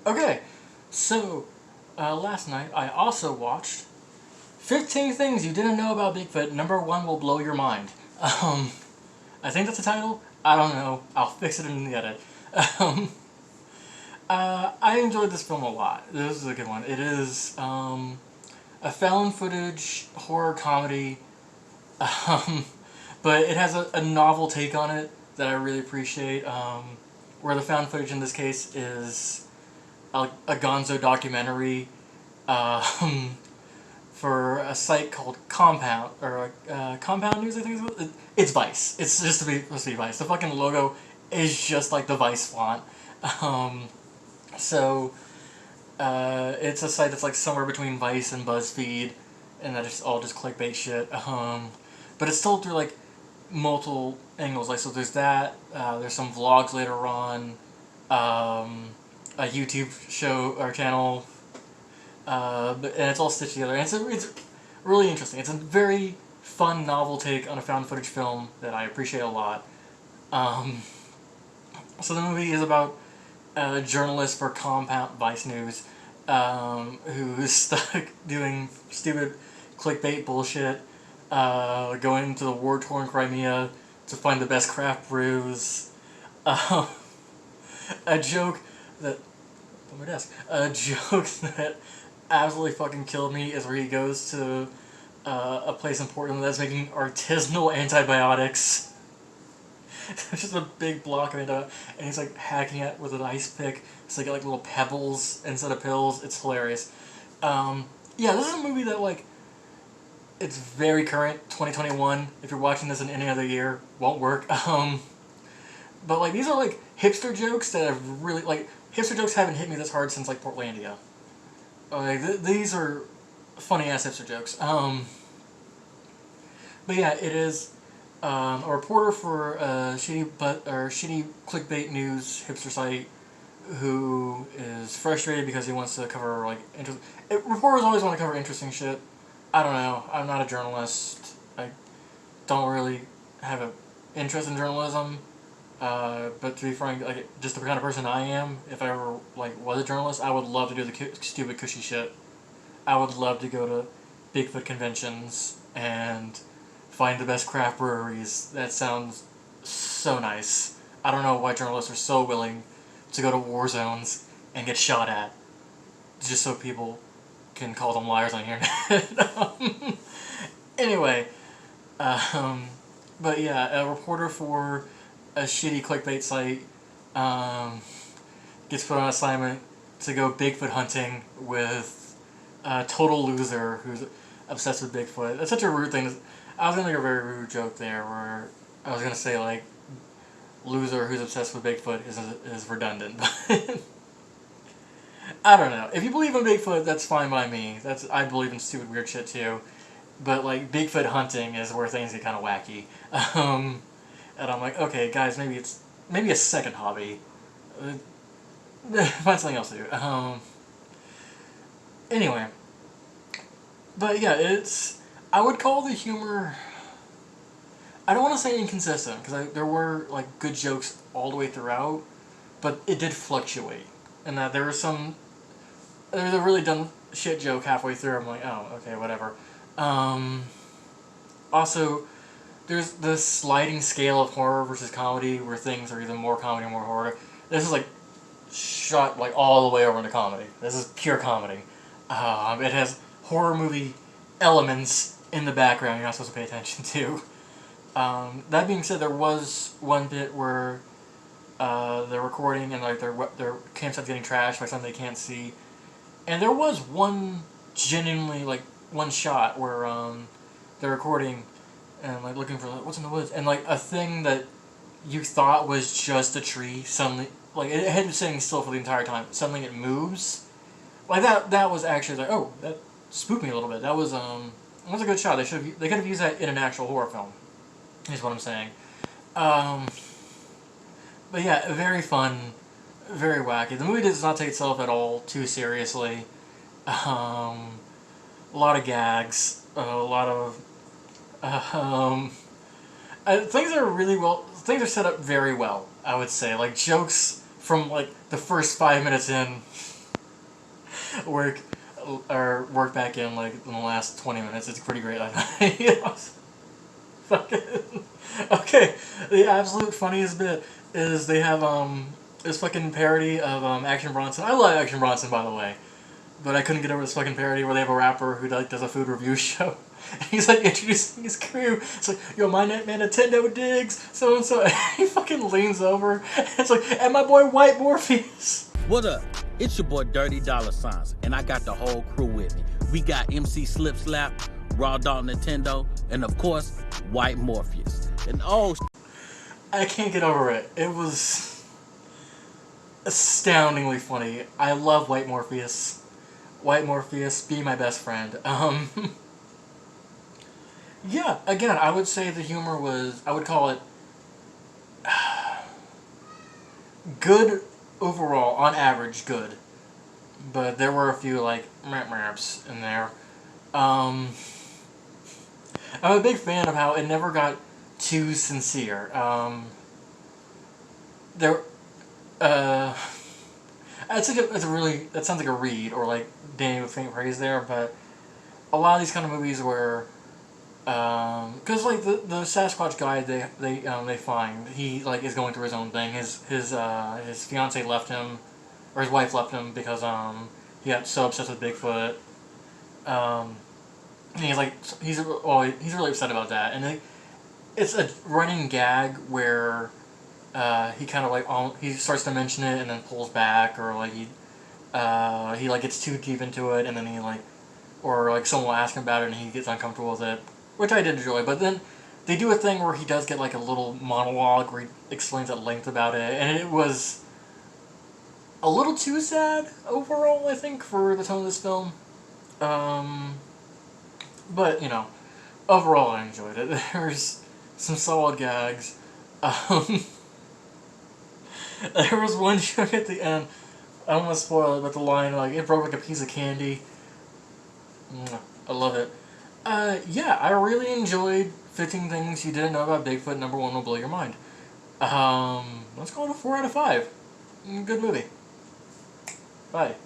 Okay, so last night I also watched 15 Things You Didn't Know About Bigfoot. Number 1 will blow your mind. Um, I think that's the title. I don't know. I'll fix it in the edit. Um, I enjoyed this film a lot. This is a good one. It is a found footage horror comedy, um, but it has a novel take on it that I really appreciate. Where the found footage in this case is a gonzo documentary um, for a site called Compound, or Compound News, I think it's called. It's Vice. It's just supposed to be Vice. The fucking logo is just like the Vice font. Um, so it's a site that's like somewhere between Vice and BuzzFeed, and that is all just clickbait shit. But it's told through like multiple angles. Like, so there's that. There's some vlogs later on. A YouTube show or channel. And it's all stitched together. And it's really interesting. It's a very fun, novel take on a found footage film that I appreciate a lot. So the movie is about a journalist for Compound Vice News who's stuck doing stupid clickbait bullshit, going to the war-torn Crimea to find the best craft brews. Uh, a joke that on my desk. A joke that absolutely fucking killed me is where he goes to a place in Portland that's making artisanal antibiotics. It's just a big block of antibiotics, and he's like hacking it with an ice pick, so they get like little pebbles instead of pills. It's hilarious. Yeah, this is a movie that like it's very current, 2021. If you're watching this in any other year, won't work. But like these are like hipster jokes that have really like hipster jokes haven't hit me this hard since like Portlandia. Like these are funny ass hipster jokes. But yeah, it is a reporter for a shitty clickbait news hipster site who is frustrated because he wants to cover like reporters always want to cover interesting shit. I don't know. I'm not a journalist. I don't really have an interest in journalism. But to be frank, like just the kind of person I am, if I ever like was a journalist, I would love to do the stupid cushy shit. I would love to go to Bigfoot conventions and find the best craft breweries. That sounds so nice. I don't know why journalists are so willing to go to war zones and get shot at just so people can call them liars on the internet. Anyway, um, but yeah, a reporter for a shitty clickbait site gets put on assignment to go Bigfoot hunting with a total loser who's obsessed with Bigfoot. That's such a rude thing. I was gonna make a very rude joke there where I was gonna say like loser who's obsessed with Bigfoot is redundant. I don't know. If you believe in Bigfoot, that's fine by me. I believe in stupid weird shit too. But like Bigfoot hunting is where things get kind of wacky. And I'm like, okay, guys, maybe a second hobby. Find something else to do. Anyway, but yeah, I would call the humor. I don't want to say inconsistent because there were like good jokes all the way throughout, but it did fluctuate, and that there was a really dumb shit joke halfway through. I'm like, oh, okay, whatever. Also, there's this sliding scale of horror versus comedy where things are either more comedy or more horror. This is like shot like all the way over into comedy. This is pure comedy. It has horror movie elements in the background you're not supposed to pay attention to. That being said, there was one bit where they're recording and like their campsite's getting trashed by something they can't see, and there was one genuinely like one shot where they're recording and like looking for what's in the woods, and like a thing that you thought was just a tree suddenly like it had been sitting still for the entire time. Suddenly it moves. Like that was actually like, oh, that spooked me a little bit. That was a good shot. They could have used that in an actual horror film. Is what I'm saying. But yeah, very fun, very wacky. The movie does not take itself at all too seriously. A lot of gags, a lot of things are set up very well. I would say like jokes from like the first 5 minutes in work work back in like in the last 20 minutes. It's pretty great. I fucking okay. The absolute funniest bit is they have this fucking parody of Action Bronson. I love Action Bronson, by the way, but I couldn't get over this fucking parody where they have a rapper who like does a food review show. And he's like introducing his crew. It's like, yo, my man Nintendo digs so and so. And he fucking leans over. And it's like, and my boy White Morpheus. What up? It's your boy Dirty Dollar Signs, and I got the whole crew with me. We got MC Slip Slap, Raw Dog Nintendo, and of course, White Morpheus. And oh, I can't get over it. It was astoundingly funny. I love White Morpheus. White Morpheus, be my best friend. Yeah, again, I would say the humor was, I would call it good overall, on average, good. But there were a few, like, maps in there. I'm a big fan of how it never got too sincere. There, it's a really, that sounds like a read, or like Danny with faint praise there, but a lot of these kind of movies where, because like the Sasquatch guy they find, he like is going through his own thing. His fiance left him, or his wife left him because he got so obsessed with Bigfoot. And he's really upset about that, and it's a running gag where he kind of like he starts to mention it and then pulls back, or like he like gets too deep into it, and then he like, or like someone will ask him about it and he gets uncomfortable with it, which I did enjoy. But then they do a thing where he does get like a little monologue where he explains at length about it, and it was a little too sad overall, I think, for the tone of this film. But you know, overall I enjoyed it. There's some solid gags. There was one joke at the end. I don't want to spoil it, but the line like it broke like a piece of candy. I love it. Yeah, I really enjoyed 15 Things You Didn't Know About Bigfoot. Number 1 will blow your mind. Let's call it a 4 out of 5. Good movie. Bye.